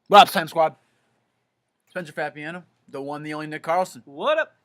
What up, Time Squad? Spencer Fabiano, the one, the only Nick Carlson. What up?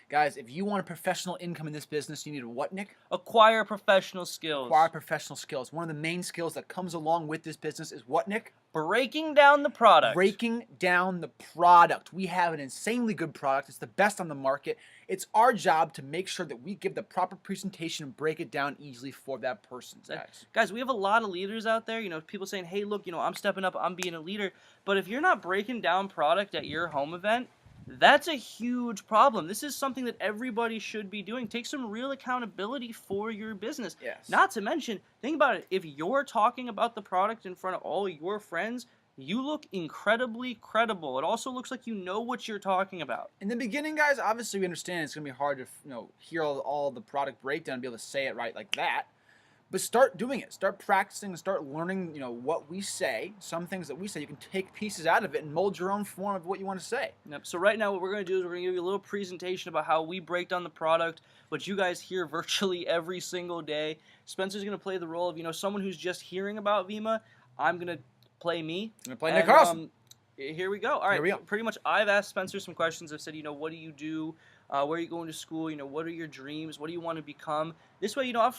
Guys, if you want a professional income in this business, you need what, Nick? Acquire professional skills. Acquire professional skills. One of the main skills that comes along with this business is what, Nick? Breaking down the product. Breaking down the product. We have an insanely good product. It's the best on the market. It's our job to make sure that we give the proper presentation and break it down easily for that person, guys. Guys, we have a lot of leaders out there, people saying, hey, look, I'm stepping up, I'm being a leader. But if you're not breaking down product at your home event, that's a huge problem. This is something that everybody should be doing. Take some real accountability for your business. Yes. Not to mention, think about it. If you're talking about the product in front of all your friends, you look incredibly credible. It also looks like you know what you're talking about. In the beginning, guys, obviously we understand it's going to be hard to hear all the product breakdown and be able to say it right like that. But start doing it. Start practicing and start learning, what we say. Some things that we say, you can take pieces out of it and mold your own form of what you want to say. Yep. So right now what we're going to do is we're going to give you a little presentation about how we break down the product, what you guys hear virtually every single day. Spencer's going to play the role of, someone who's just hearing about Vima. I'm going to play me. I'm going to play Nick Carlson. Here we go. All right. Here we go. Pretty much I've asked Spencer some questions. I've said, what do you do? Where are you going to school? What are your dreams? What do you want to become? This way, I've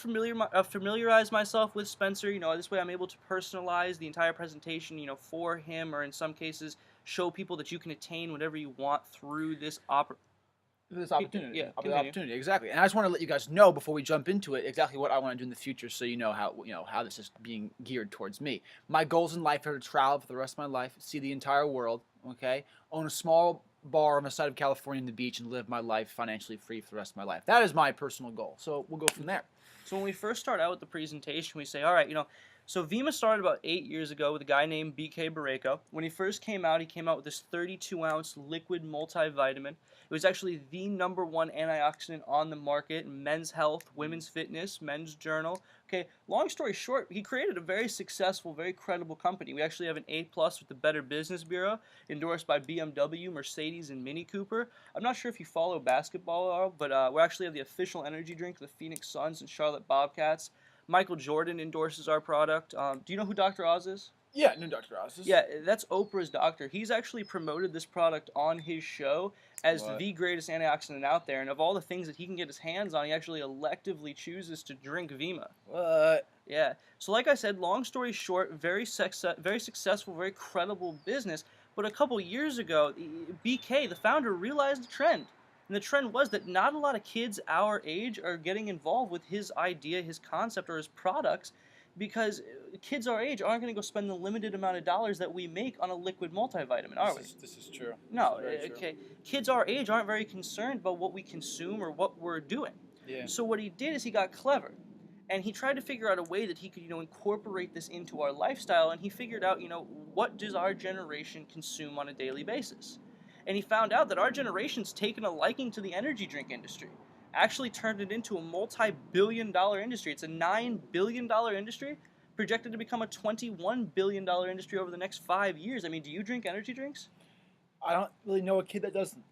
familiarized myself with Spencer. This way I'm able to personalize the entire presentation, for him, or in some cases, show people that you can attain whatever you want through this opportunity. Yeah, opportunity, exactly. And I just want to let you guys know before we jump into it exactly what I want to do in the future, so you know how this is being geared towards me. My goals in life are to travel for the rest of my life, see the entire world, okay, own a small bar on the side of California on the beach, and live my life financially free for the rest of my life. That is my personal goal. So we'll go from there. So when we first start out with the presentation, we say, all right, so Vima started about 8 years ago with a guy named BK Barreco. When he first came out, he came out with this 32-ounce liquid multivitamin. It was actually the #1 antioxidant on the market in men's health, women's fitness, men's journal. Okay, long story short, he created a very successful, very credible company. We actually have an A+ with the Better Business Bureau, endorsed by BMW, Mercedes, and Mini Cooper. I'm not sure if you follow basketball at all, but we actually have the official energy drink of the Phoenix Suns and Charlotte Bobcats. Michael Jordan endorses our product. Do you know who Dr. Oz is? Yeah, I know Dr. Oz is. Yeah, that's Oprah's doctor. He's actually promoted this product on his show as the greatest antioxidant out there. And of all the things that he can get his hands on, he actually electively chooses to drink Vima. What? Yeah. So like I said, long story short, very successful, very credible business. But a couple years ago, BK, the founder, realized the trend. And the trend was that not a lot of kids our age are getting involved with his idea, his concept, or his products, because kids our age aren't going to go spend the limited amount of dollars that we make on a liquid multivitamin, are we? This is true. No, okay. Kids our age aren't very concerned about what we consume or what we're doing. Yeah. So what he did is he got clever. And he tried to figure out a way that he could, incorporate this into our lifestyle. And he figured out, what does our generation consume on a daily basis? And he found out that our generation's taken a liking to the energy drink industry. Actually turned it into a multi-billion-dollar industry. It's a $9 billion industry, projected to become a $21 billion industry over the next 5 years. I mean, do you drink energy drinks? I don't really know a kid that doesn't.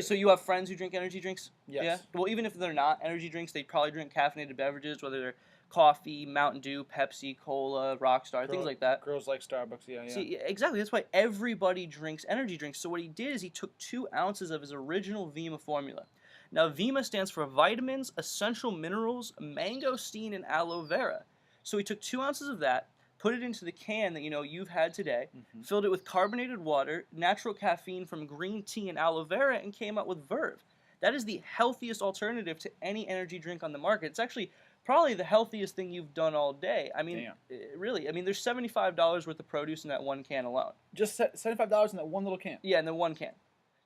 So you have friends who drink energy drinks? Yes. Yeah? Well, even if they're not energy drinks, they probably drink caffeinated beverages, whether they're coffee, Mountain Dew, Pepsi, Cola, Rockstar, things like that. Girls like Starbucks, yeah. See, exactly. That's why everybody drinks energy drinks. So what he did is he took 2 ounces of his original Vima formula. Now, Vima stands for vitamins, essential minerals, mangosteen, and aloe vera. So he took 2 ounces of that, put it into the can that you've had today, filled it with carbonated water, natural caffeine from green tea and aloe vera, and came up with Verve. That is the healthiest alternative to any energy drink on the market. It's actually probably the healthiest thing you've done all day. I mean, really. I mean, there's $75 worth of produce in that one can alone. Just $75 in that one little can? Yeah, in the one can.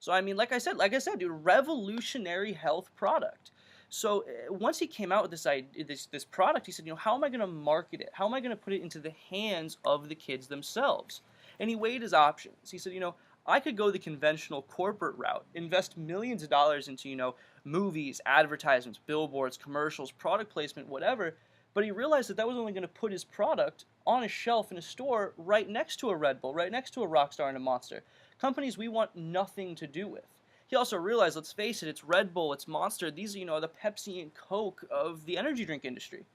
So, I mean, like I said, dude, revolutionary health product. So once he came out with this product, he said, how am I going to market it? How am I going to put it into the hands of the kids themselves? And he weighed his options. He said, I could go the conventional corporate route, invest millions of dollars into, movies, advertisements, billboards, commercials, product placement, whatever. But he realized that was only going to put his product on a shelf in a store right next to a Red Bull, right next to a Rockstar and a Monster. Companies we want nothing to do with. He also realized, let's face it, it's Red Bull, it's Monster. These are, the Pepsi and Coke of the energy drink industry.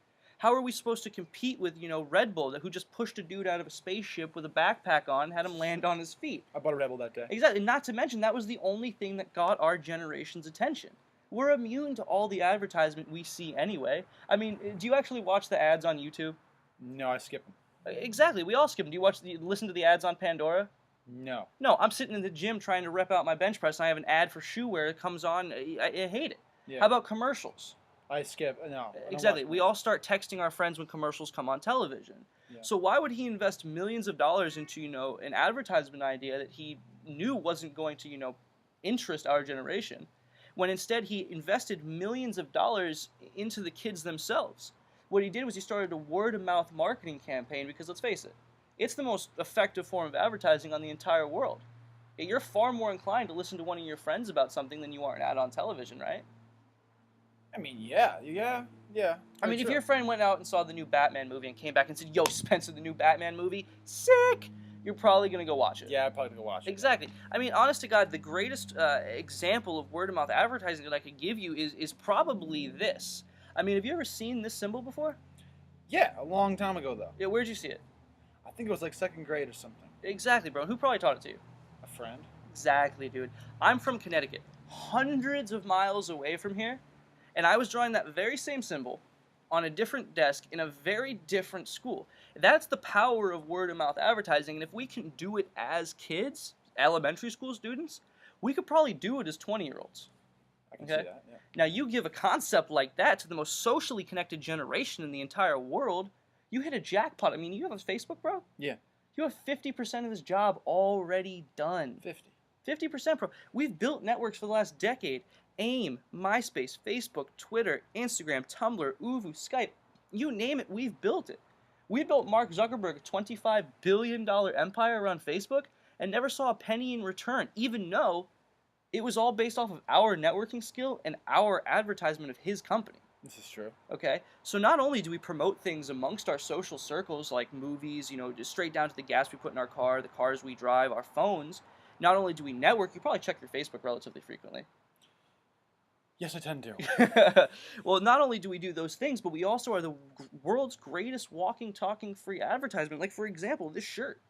How are we supposed to compete with, Red Bull, who just pushed a dude out of a spaceship with a backpack on, had him land on his feet? I bought a Red Bull that day. Exactly. Not to mention, that was the only thing that got our generation's attention. We're immune to all the advertisement we see anyway. I mean, do you actually watch the ads on YouTube? No, I skip them. Exactly. We all skip them. Do you listen to the ads on Pandora? No. No, I'm sitting in the gym trying to rep out my bench press, and I have an ad for shoe wear that comes on. I hate it. Yeah. How about commercials? I skip. No. Exactly. We all start texting our friends when commercials come on television. Yeah. So why would he invest millions of dollars into, an advertisement idea that he knew wasn't going to, interest our generation, when instead he invested millions of dollars into the kids themselves? What he did was he started a word-of-mouth marketing campaign because, let's face it, it's the most effective form of advertising on the entire world. You're far more inclined to listen to one of your friends about something than you are an ad on television, right? I mean, yeah. I mean, if your friend went out and saw the new Batman movie and came back and said, "Yo, Spencer, the new Batman movie, sick," you're probably going to go watch it. Yeah, I'd probably go watch it. Exactly. I mean, honest to God, the greatest example of word-of-mouth advertising that I could give you is probably this. I mean, have you ever seen this symbol before? Yeah, a long time ago, though. Yeah, where'd you see it? I think it was like 2nd grade or something. Exactly, bro. Who probably taught it to you? A friend. Exactly, dude. I'm from Connecticut, hundreds of miles away from here, and I was drawing that very same symbol on a different desk in a very different school. That's the power of word-of-mouth advertising, and if we can do it as kids, elementary school students, we could probably do it as 20-year-olds. I can see that, yeah. Now, you give a concept like that to the most socially connected generation in the entire world, you hit a jackpot. I mean, you have a Facebook, bro? Yeah. You have 50% of this job already done. 50. 50%, bro. We've built networks for the last decade. AIM, MySpace, Facebook, Twitter, Instagram, Tumblr, Uvu, Skype. You name it, we've built it. We built Mark Zuckerberg a $25 billion empire around Facebook and never saw a penny in return, even though it was all based off of our networking skill and our advertisement of his company. This is true. Okay, so not only do we promote things amongst our social circles like movies, just straight down to the gas we put in our car, the cars we drive, our phones, not only do we network, you probably check your Facebook relatively frequently. Yes, I tend to. Well, not only do we do those things, but we also are the world's greatest walking, talking free advertisement. Like, for example, this shirt.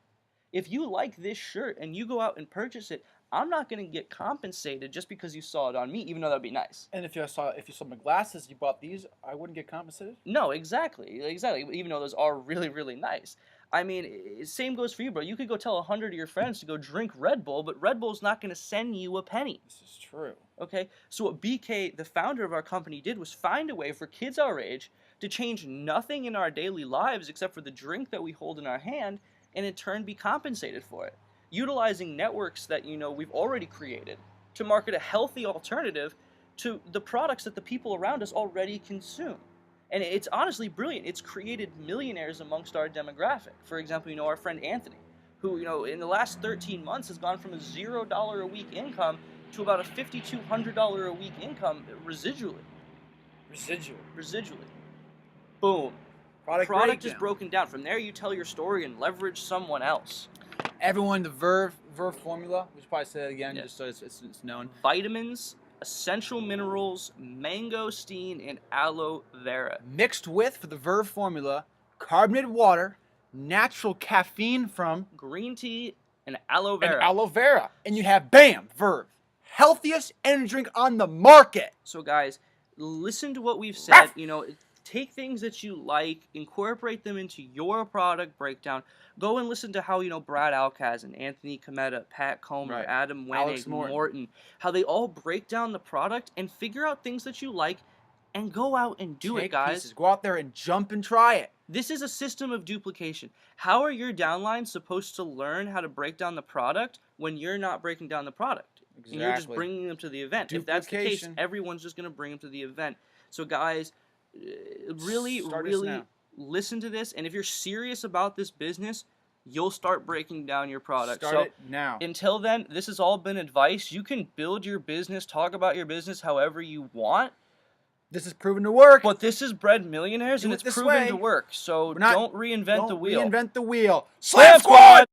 If you like this shirt and you go out and purchase it, I'm not going to get compensated just because you saw it on me, even though that would be nice. And if you saw my glasses, you bought these, I wouldn't get compensated? No, exactly. Even though those are really, really nice. I mean, same goes for you, bro. You could go tell 100 of your friends to go drink Red Bull, but Red Bull's not going to send you a penny. This is true. Okay? So what BK, the founder of our company, did was find a way for kids our age to change nothing in our daily lives except for the drink that we hold in our hand, and in turn be compensated for it. Utilizing networks that, we've already created to market a healthy alternative to the products that the people around us already consume. And it's honestly brilliant. It's created millionaires amongst our demographic. For example, our friend Anthony, who, in the last 13 months has gone from a $0 a week income to about a $5,200 a week income residually. Residually. Boom. Product is broken down. From there, you tell your story and leverage someone else. Everyone, the Verve formula, we should probably say that again, just so it's known. Vitamins, essential minerals, mangosteen, and aloe vera. Mixed with, for the Verve formula, carbonated water, natural caffeine from green tea, and aloe vera. And you have, bam, Verve. Healthiest energy drink on the market. So guys, listen to what we've said. Take things that you like, incorporate them into your product breakdown. Go and listen to how, Brad Alcazan, Anthony Cometa, Pat Comer, Right. Adam Alex Wenig, Morton, how they all break down the product and figure out things that you like and go out and do it, guys. Pieces. Go out there and jump and try it. This is a system of duplication. How are your downlines supposed to learn how to break down the product when you're not breaking down the product? Exactly. And you're just bringing them to the event. If that's the case, Duplication. everyone's just going to bring them to the event. So guys, really listen to this, and if you're serious about this business, you'll start breaking down your product. Start it now. Until then, this has all been advice. You can build your business, talk about your business however you want. This is proven to work. But this has bred millionaires, and it's proven to work. So don't reinvent the wheel. Reinvent the wheel. Slam Squad!